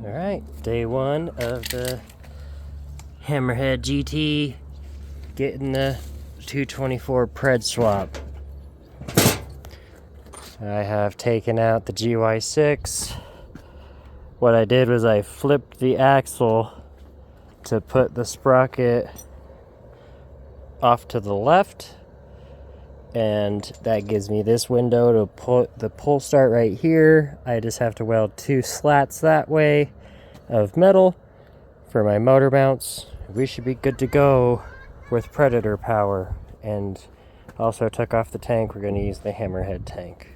Alright, day one of the Hammerhead GT, getting the 224 pred swap. I have taken out the GY6. What I did was I flipped the axle to put the sprocket off to the left, and that gives me this window to put the pull start right here. I just have to weld 2 slats that way of metal for my motor mounts. We should be good to go with Predator power. And also took off the tank. We're going to use the Hammerhead tank.